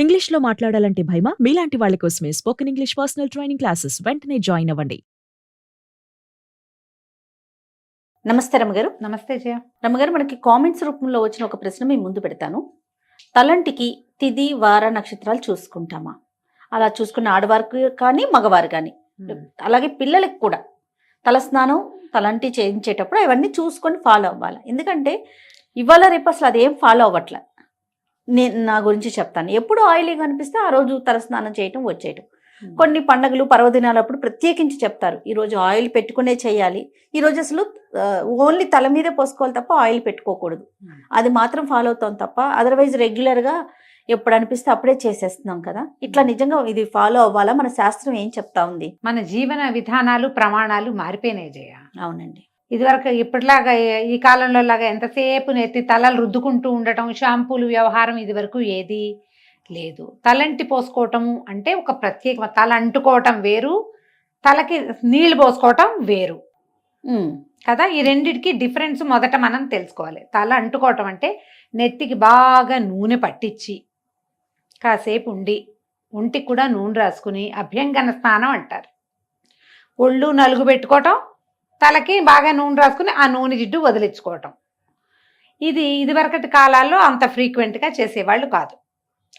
ఇంగ్లీష్‌లో మాట్లాడాలంటే భయమా? మీలాంటి వాళ్ళ కోసమే spoken English personal training classes. వెంటనే జాయిన్ అవ్వండి. నమస్తే రమ్మగారు. నమస్తే జయ. రమ్మగారు, మనకి కామెంట్స్ రూపంలో వచ్చిన ఒక ప్రశ్న మీ ముందు పెడతాను. తలంటికి తిథి వార నక్షత్రాలు చూసుకుంటామా? అలా చూసుకున్న ఆడవారికి కానీ మగవారు కానీ, అలాగే పిల్లలకి కూడా తలస్నానం తలంటి చేయించేటప్పుడు అవన్నీ చూసుకొని ఫాలో అవ్వాలి. ఎందుకంటే ఇవాళ రేపు అసలు అదేం ఫాలో అవ్వట్లే. నేను నా గురించి చెప్తాను. ఎప్పుడు ఆయిలీగా అనిపిస్తే ఆ రోజు తలస్నానం చేయటం వచ్చేయటం. కొన్ని పండగలు పర్వదినాలప్పుడు ప్రత్యేకించి చెప్తారు, ఈరోజు ఆయిల్ పెట్టుకునే చేయాలి, ఈరోజు అసలు ఓన్లీ తల మీదే పోసుకోవాలి తప్ప ఆయిల్ పెట్టుకోకూడదు. అది మాత్రం ఫాలో అవుతాం తప్ప అదర్వైజ్ రెగ్యులర్గా ఎప్పుడు అనిపిస్తే అప్పుడే చేసేస్తున్నాం కదా. ఇట్లా నిజంగా ఇది ఫాలో అవ్వాలా? మన శాస్త్రం ఏం చెప్తా ఉంది? మన జీవన విధానాలు ప్రమాణాలు మారిపోయినాయి జయ. అవునండి. ఇదివరకు ఇప్పటిలాగా ఈ కాలంలో లాగా ఎంతసేపు నెత్తి తలలు రుద్దుకుంటూ ఉండటం, షాంపూలు వ్యవహారం ఇదివరకు ఏది లేదు. తలంటి పోసుకోవటము అంటే ఒక ప్రత్యేక, తల అంటుకోవటం వేరు, తలకి నీళ్లు పోసుకోవటం వేరు కదా. ఈ రెండిటికి డిఫరెన్స్ మొదట మనం తెలుసుకోవాలి. తల అంటుకోవటం అంటే నెత్తికి బాగా నూనె పట్టించి కాసేపు ఉండి ఒంటికి కూడా నూనె రాసుకుని అభ్యంగన స్నానం అంటారు. ఒళ్ళు నలుగు పెట్టుకోవటం, తలకి బాగా నూనె రాసుకుని ఆ నూనె జిడ్డు వదిలించుకోవటం. ఇదివరకటి కాలాల్లో అంత ఫ్రీక్వెంట్గా చేసేవాళ్ళు కాదు.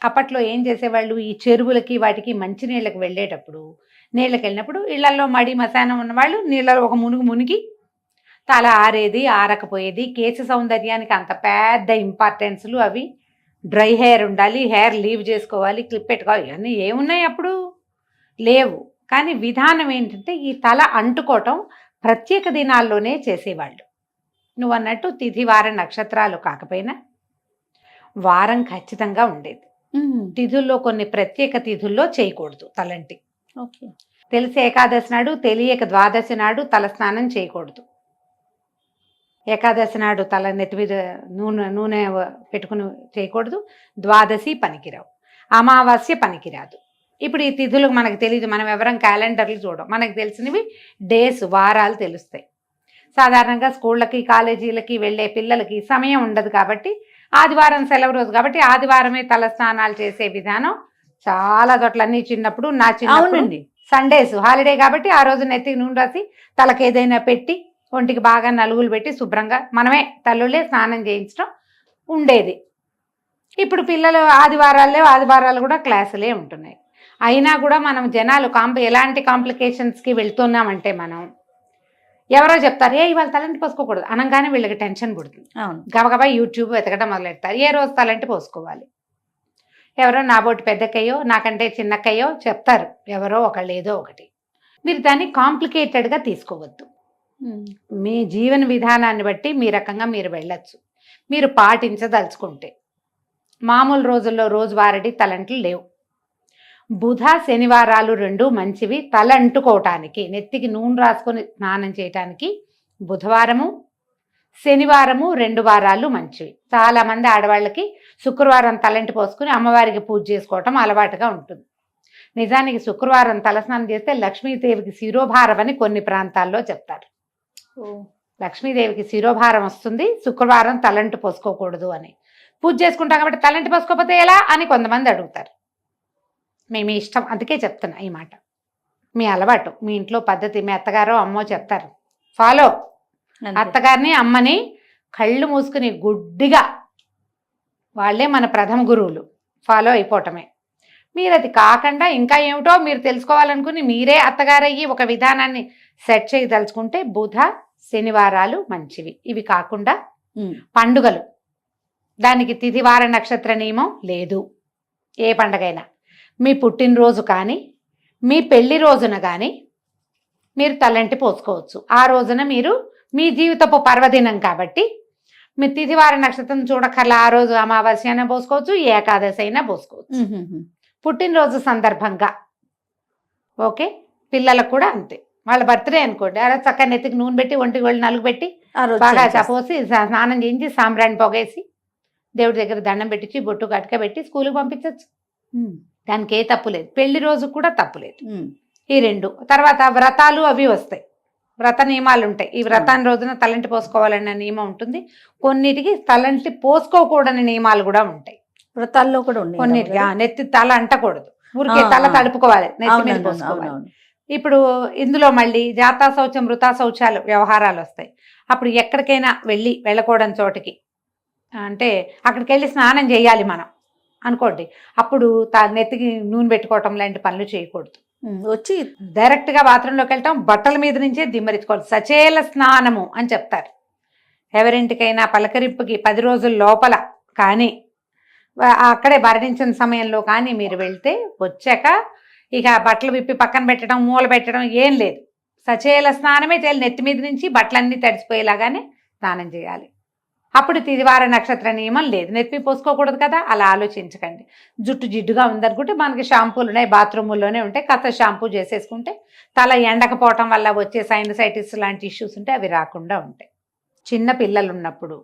అప్పట్లో ఏం చేసేవాళ్ళు, ఈ చెరువులకి వాటికి మంచినీళ్ళకి వెళ్ళేటప్పుడు, నీళ్ళకి వెళ్ళినప్పుడు ఇళ్లలో మడి మశానం ఉన్నవాళ్ళు నీళ్ళలో ఒక మునిగి తల ఆరేది ఆరకపోయేది. కేశ సౌందర్యానికి అంత పెద్ద ఇంపార్టెన్స్లు అవి. డ్రై హెయిర్ ఉండాలి, హెయిర్ లీవ్ చేసుకోవాలి, క్లిప్ పెట్టుకోవాలి, ఇవన్నీ ఏమున్నాయి అప్పుడు లేవు. కానీ విధానం ఏంటంటే ఈ తల అంటుకోవటం ప్రత్యేక దినాల్లోనే చేసేవాళ్ళు. నువ్వు అన్నట్టు తిథి వార నక్షత్రాలు కాకపోయినా వారం ఖచ్చితంగా ఉండేది. తిథుల్లో కొన్ని ప్రత్యేక తిథుల్లో చేయకూడదు తలంటి. ఓకే. తెలిసి ఏకాదశి నాడు, తెలియక ద్వాదశి నాడు తలస్నానం చేయకూడదు. ఏకాదశి నాడు తల నెత్తి మీద నూనె పెట్టుకుని చేయకూడదు. ద్వాదశి పనికిరావు, అమావాస్య పనికిరాదు. ఇప్పుడు ఈ తిథులు మనకు తెలియదు, మనం ఎవరం క్యాలెండర్లు చూడం. మనకు తెలిసినవి డేస్, వారాలు తెలుస్తాయి. సాధారణంగా స్కూళ్ళకి కాలేజీలకి వెళ్ళే పిల్లలకి సమయం ఉండదు కాబట్టి, ఆదివారం సెలవు రోజు కాబట్టి ఆదివారమే తల స్నానాలు చేసే విధానం చాలా చోట్లన్నీ. చిన్నప్పుడు నా చిన్నప్పుడు సండేస్ హాలిడే కాబట్టి ఆ రోజు నెత్తికి నూనె రాసి తలకి ఏదైనా పెట్టి ఒంటికి బాగా నలుగులు పెట్టి శుభ్రంగా మనమే తల్లులే స్నానం చేయించడం ఉండేది. ఇప్పుడు పిల్లలు ఆదివారాలు కూడా క్లాసులే ఉంటున్నాయి. అయినా కూడా మనం జనాలు ఎలాంటి కాంప్లికేషన్స్కి వెళ్తున్నామంటే, మనం ఎవరో చెప్తారు, ఇవాళ తలంటి పోసుకోకూడదు అనగానే వీళ్ళకి టెన్షన్ పుడుతుంది. గబగబా యూట్యూబ్ వెతకడం మొదలెడతారు. ఏ రోజు తలంటి పోసుకోవాలి? ఎవరో నాబోటి పెద్దక్కయ్యో నాకంటే చిన్నక్కయ్యో చెప్తారు, ఎవరో ఒకళ్ళు ఏదో ఒకటి. మీరు దాన్ని కాంప్లికేటెడ్గా తీసుకోవద్దు. మీ జీవన విధానాన్ని బట్టి మీ రకంగా మీరు వెళ్ళచ్చు, మీరు పాటించదలుచుకుంటే. మామూలు రోజుల్లో రోజువారీ తలంట్లు లేవు. బుధ శనివారాలు రెండు మంచివి తల అంటుకోవటానికి, నెత్తికి నూనె రాసుకొని స్నానం చేయటానికి. బుధవారము శనివారము 2 వారాలు మంచివి. చాలామంది ఆడవాళ్ళకి శుక్రవారం తలంటి పోసుకుని అమ్మవారికి పూజ చేసుకోవటం అలవాటుగా ఉంటుంది. నిజానికి శుక్రవారం తలస్నానం చేస్తే లక్ష్మీదేవికి శిరోభారం అని కొన్ని ప్రాంతాల్లో చెప్తారు. లక్ష్మీదేవికి శిరోభారం వస్తుంది, శుక్రవారం తలంటి పోసుకోకూడదు అని. పూజ చేసుకుంటాం కాబట్టి తలంటి పోసుకోకపోతే ఎలా అని కొంతమంది అడుగుతారు. మీ ఇష్టం, అందుకే చెప్తున్నా ఈ మాట. మీ అలవాటు, మీ ఇంట్లో పద్ధతి, మీ అత్తగారో అమ్మో చెప్తారు, ఫాలో. అత్తగారిని అమ్మని కళ్ళు మూసుకుని గుడ్డిగా, వాళ్ళే మన ప్రథమ గురువులు, ఫాలో అయిపోవటమే. మీరు అది కాకుండా ఇంకా ఏమిటో మీరు తెలుసుకోవాలనుకుని మీరే అత్తగారయ్యి ఒక విధానాన్ని సెట్ చేయదలుచుకుంటే బుధ శనివారాలు మంచివి. ఇవి కాకుండా పండుగలు, దానికి తిథి వార నక్షత్ర నియమం లేదు. ఏ పండగైనా మీ పుట్టినరోజు కానీ మీ పెళ్లి రోజున కానీ మీరు తలంటి పోసుకోవచ్చు. ఆ రోజున మీరు మీ జీవితపు పర్వదినం కాబట్టి మీ తిథివార నక్షత్రం చూడకల్లా ఆ రోజు అమావాస్య అయినా పోసుకోవచ్చు, ఏకాదశి అయినా పోసుకోవచ్చు. పుట్టినరోజు సందర్భంగా ఓకే. పిల్లలకు కూడా అంతే. వాళ్ళ బర్త్డే అనుకోండి, అలా చక్కగా నెత్తికి నూనె పెట్టి ఒంటికి వాళ్ళు నలుగు పెట్టి బాగా పోసి స్నానం చేయించి సాంబ్రాణి పొగేసి దేవుడి దగ్గర దండం పెట్టించి బొట్టు గట్క పెట్టి స్కూల్కి పంపించవచ్చు. దానికి ఏ తప్పు లేదు. పెళ్లి రోజు కూడా తప్పు లేదు. ఈ 2 తర్వాత వ్రతాలు అవి వస్తాయి, వ్రత నియమాలు ఉంటాయి. ఈ వ్రతాన్ని రోజున తలంటి పోసుకోవాలన్న నియమం ఉంటుంది. కొన్నిటికి తలంటి పోసుకోకూడని నియమాలు కూడా ఉంటాయి. వ్రతాల్లో కూడా ఉన్నాయి కొన్నిటికి రమ్మగారు. నెత్తి తల అంటకూడదు, ఊరికే తల ఆ. తడుపుకోవాలి, నెత్తి మీద అవునవును, పోసుకోవాలి. అవునవును. ఇప్పుడు ఇందులో మళ్ళీ జాతా శౌచం వృతా శౌచాలు వ్యవహారాలు వస్తాయి. అప్పుడు ఎక్కడికైనా వెళ్ళకూడని చోటికి, అంటే అక్కడికి వెళ్ళి స్నానం చేయాలి మనం అనుకోండి, అప్పుడు నెత్తికి నూనె పెట్టుకోవటం లాంటి పనులు చేయకూడదు. వచ్చి డైరెక్ట్గా బాత్రూంలోకి వెళ్ళటం, బట్టల మీద నుంచే దిమ్మరించుకోవాలి. సచేల స్నానము అని చెప్తారు. ఎవరింటికైనా పలకరింపుకి 10 రోజుల లోపల కానీ అక్కడే భరణించిన సమయంలో కానీ మీరు వెళ్తే వచ్చాక ఇక బట్టలు విప్పి పక్కన పెట్టడం, మూల పెట్టడం ఏం లేదు. సచేల స్నానమే చేయాలి. నెత్తి మీద నుంచి బట్టలన్నీ తడిసిపోయేలాగానే స్నానం చేయాలి. అప్పుడు తిదివార నక్షత్ర నియమం లేదు, నెత్తి పోసుకోకూడదు కదా, అలా ఆలోచించకండి. జుట్టు జిడ్డుగా ఉందనుకుంటే మనకి షాంపూలు ఉన్నాయి, బాత్రూముల్లోనే ఉంటాయి, కాస్త షాంపూ చేసేసుకుంటే తల ఎండకపోవటం వల్ల వచ్చే సైనసైటిస్ లాంటి ఇష్యూస్ ఉంటే అవి రాకుండా ఉంటాయి. చిన్న పిల్లలు ఉన్నప్పుడు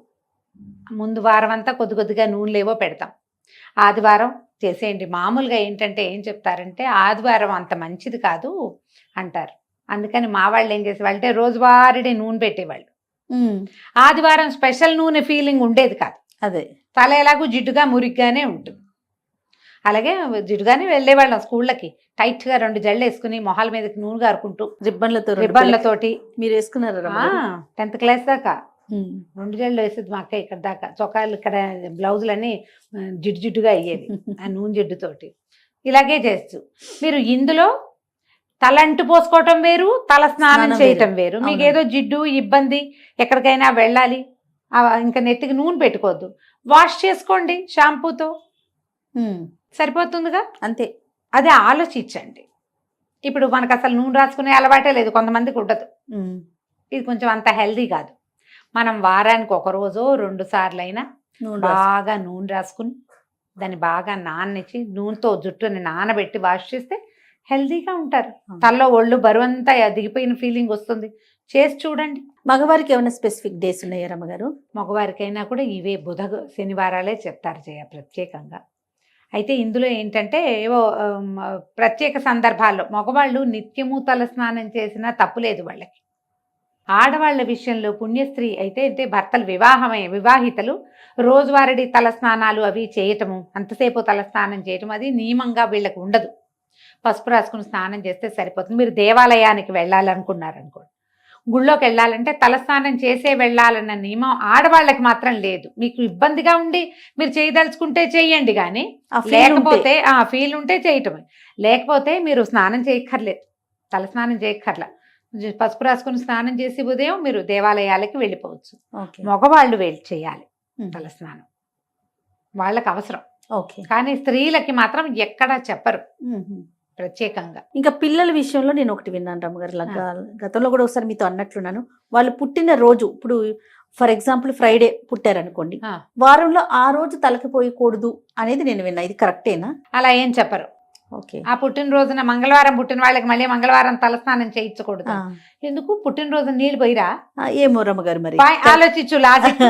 ముందు వారం అంతా కొద్దిగా నూనెలేవో పెడతాం, ఆదివారం చేసేయండి. మామూలుగా ఏంటంటే ఏం చెప్తారంటే ఆదివారం అంత మంచిది కాదు అంటారు. అందుకని మా వాళ్ళు ఏం చేసేవాళ్ళు అంటే రోజువారీ నూనె పెట్టేవాళ్ళు. ఆదివారం స్పెషల్ నూనె ఫీలింగ్ ఉండేది కాదు. అదే తల ఎలాగూ జిడ్డుగా మురిగ్గానే ఉంటుంది. అలాగే జిడ్డుగానే వెళ్ళేవాళ్ళం స్కూళ్ళకి, టైట్గా 2 జళ్ళు వేసుకుని మొహాల మీదకి నూనె గారుకుంటూ రిబ్బన్లతోటి. మీరు వేసుకున్నారా? 10th క్లాస్ దాకా 2 జళ్ళు వేసేది మా అక్క. ఇక్కడ దాకా చొక్కాలు, ఇక్కడ బ్లౌజులన్నీ జిడ్డుగా అయ్యేవి ఆ నూనె జిడ్డుతోటి. ఇలాగే చేస్తూ మీరు ఇందులో తలంటు పోసుకోవటం వేరు, తల స్నానం చేయటం వేరు. మీకు ఏదో జిడ్డు ఇబ్బంది, ఎక్కడికైనా వెళ్ళాలి, ఇంకా నెత్తికి నూనె పెట్టుకోవద్దు, వాష్ చేసుకోండి షాంపూతో, సరిపోతుందిగా. అంతే. అదే ఆలోచించండి. ఇప్పుడు మనకు అసలు నూనె రాసుకునే అలవాటే లేదు, కొంతమందికి ఉండదు. ఇది కొంచెం అంత హెల్దీ కాదు. మనం వారానికి 1 రోజో 2 సార్లు అయినా బాగా నూనె రాసుకుని దాన్ని బాగా నాననిచ్చి నూనెతో జుట్టుని నానబెట్టి వాష్ చేస్తే హెల్దీగా ఉంటారు. తలలో ఒళ్ళు బరువంతా దిగిపోయిన ఫీలింగ్ వస్తుంది. చేసి చూడండి. మగవారికి ఏమైనా స్పెసిఫిక్ డేస్ ఉన్నాయా రమ్మగారు? మగవారికైనా కూడా ఇవే బుధ శనివారాలే చెప్తారు ప్రత్యేకంగా. అయితే ఇందులో ఏంటంటే ఏవో ప్రత్యేక సందర్భాల్లో మగవాళ్ళు నిత్యము తల స్నానం చేసినా తప్పులేదు వాళ్ళకి. ఆడవాళ్ల విషయంలో పుణ్యస్త్రీ అయితే భర్తలు వివాహితలు రోజువారీ తల స్నానాలు అవి చేయటము, అంతసేపు తల స్నానం చేయటం అది నియమంగా వీళ్ళకి ఉండదు. పసుపు రాసుకుని స్నానం చేస్తే సరిపోతుంది. మీరు దేవాలయానికి వెళ్ళాలనుకున్నారనుకోండి, గుళ్ళోకి వెళ్ళాలంటే తలస్నానం చేసే వెళ్ళాలన్న నియమం ఆడవాళ్ళకి మాత్రం లేదు. మీకు ఇబ్బందిగా ఉండి మీరు చేయదలుచుకుంటే చేయండి, కానీ లేకపోతే ఫీల్ ఉంటే చేయటమే, లేకపోతే మీరు స్నానం చేయక్కర్లేదు, తలస్నానం చేయక్కర్లా. పసుపు రాసుకుని స్నానం చేసి ఉదయం మీరు దేవాలయాలకి వెళ్ళిపోవచ్చు. మగవాళ్ళు చేయాలి తలస్నానం, వాళ్ళకి అవసరం. కానీ స్త్రీలకి మాత్రం ఎక్కడా చెప్పరు ప్రత్యేకంగా. ఇంకా పిల్లల విషయంలో నేను ఒకటి విన్నాను రమ్మగారు, గతంలో కూడా ఒకసారి మీతో అన్నట్లున్నాను. వాళ్ళు పుట్టిన రోజు, ఇప్పుడు ఫర్ ఎగ్జాంపుల్ ఫ్రైడే పుట్టారనుకోండి, వారంలో ఆ రోజు తలకిపోయకూడదు అనేది నేను విన్నా. ఇది కరెక్టేనా? అలా ఏం చెప్పరు. ఆ పుట్టినరోజున మంగళవారం పుట్టిన వాళ్ళకి మళ్ళీ మంగళవారం తలస్నానం చేయించకూడదు. ఎందుకు? పుట్టినరోజు నీళ్ళు పోయిరా? ఏమో రమ్మగారు, మరి ఆలోచించు లాజిక్.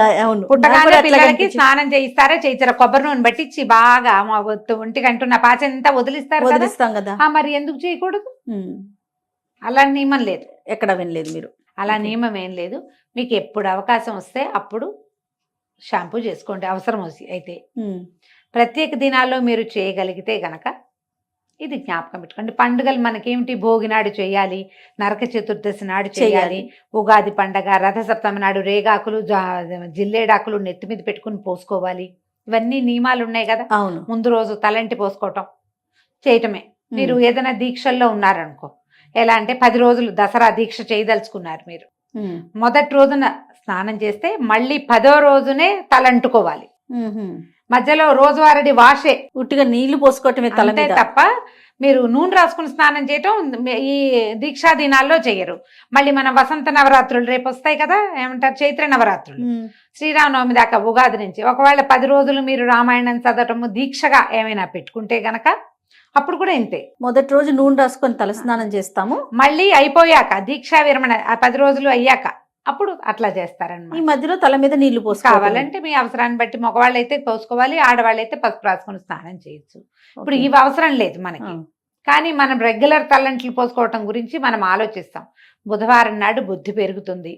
పుట్టగానే పిల్లలకి స్నానం చేయిస్తారా చేయించారా? కొబ్బరి నూనె పట్టించి బాగా ఒంటికి అంటున్న పాచంతా వదిలిస్తాం కదా, మరి ఎందుకు చేయకూడదు? అలా నియమం లేదు, ఎక్కడ వినలేదు మీరు. అలా నియమం ఏం లేదు. మీకు ఎప్పుడు అవకాశం వస్తే అప్పుడు షాంపూ చేసుకోండి అవసరం అయితే. ప్రత్యేక దినాల్లో మీరు చేయగలిగితే గనక ఇది జ్ఞాపకం పెట్టుకోండి. పండుగలు మనకేమిటి? భోగి నాడు చేయాలి, నరక చతుర్దశి నాడు చేయాలి, ఉగాది పండగ, రథసప్తమి నాడు రేగాకులు జిల్లేడాకులు నెత్తి మీద పెట్టుకుని పోసుకోవాలి. ఇవన్నీ నియమాలు ఉన్నాయి కదా. ముందు రోజు తలంటి పోసుకోవటం చేయటమే. మీరు ఏదైనా దీక్షల్లో ఉన్నారనుకో, ఎలా అంటే 10 రోజులు దసరా దీక్ష చేయదలుచుకున్నారు మీరు, మొదటి రోజున స్నానం చేస్తే మళ్ళీ 10వ రోజునే తలంటుకోవాలి. మధ్యలో రోజువారీ వాషే, ఉట్టిగా నీళ్లు పోసుకోవటమే తలంటే తప్ప మీరు నూనె రాసుకుని స్నానం చేయటం ఈ దీక్షా దినాల్లో చెయ్యరు. మళ్ళీ మన వసంత నవరాత్రులు రేపు వస్తాయి కదా, ఏమంటారు, చైత్ర నవరాత్రులు, శ్రీరామనవమి దాకా ఉగాది నుంచి. ఒకవేళ 10 రోజులు మీరు రామాయణం చదవటము దీక్షగా ఏమైనా పెట్టుకుంటే గనక అప్పుడు కూడా ఇంతే. మొదటి రోజు నూనె రాసుకొని తలస్నానం చేస్తాము, మళ్ళీ అయిపోయాక దీక్షా విరమణ 10 రోజులు అయ్యాక అప్పుడు అట్లా చేస్తారన్నమాట. ఈ మధ్యలో తల మీద నీళ్లు కావాలంటే మీ అవసరాన్ని బట్టి మగవాళ్ళు అయితే పోసుకోవాలి, ఆడవాళ్ళు అయితే పసుపు రాసుకొని స్నానం చేయొచ్చు. ఇప్పుడు ఇవి అవసరం లేదు మనకి. కానీ మనం రెగ్యులర్ తలంట్లు పోసుకోవటం గురించి మనం ఆలోచిస్తాం. బుధవారం నాడు బుద్ధి పెరుగుతుంది,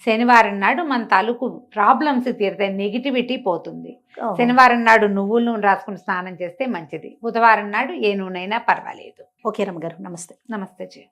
శనివారం నాడు మన తాలూకు ప్రాబ్లమ్స్ తీరుతాయి, నెగిటివిటీ పోతుంది. ఓహో. శనివారం నాడు నువ్వుల నూనె రాసుకుని స్నానం చేస్తే మంచిది. బుధవారం నాడు ఏ నూనె అయినా పర్వాలేదు. ఓకే రమ్మగారు, నమస్తే. నమస్తే జీ.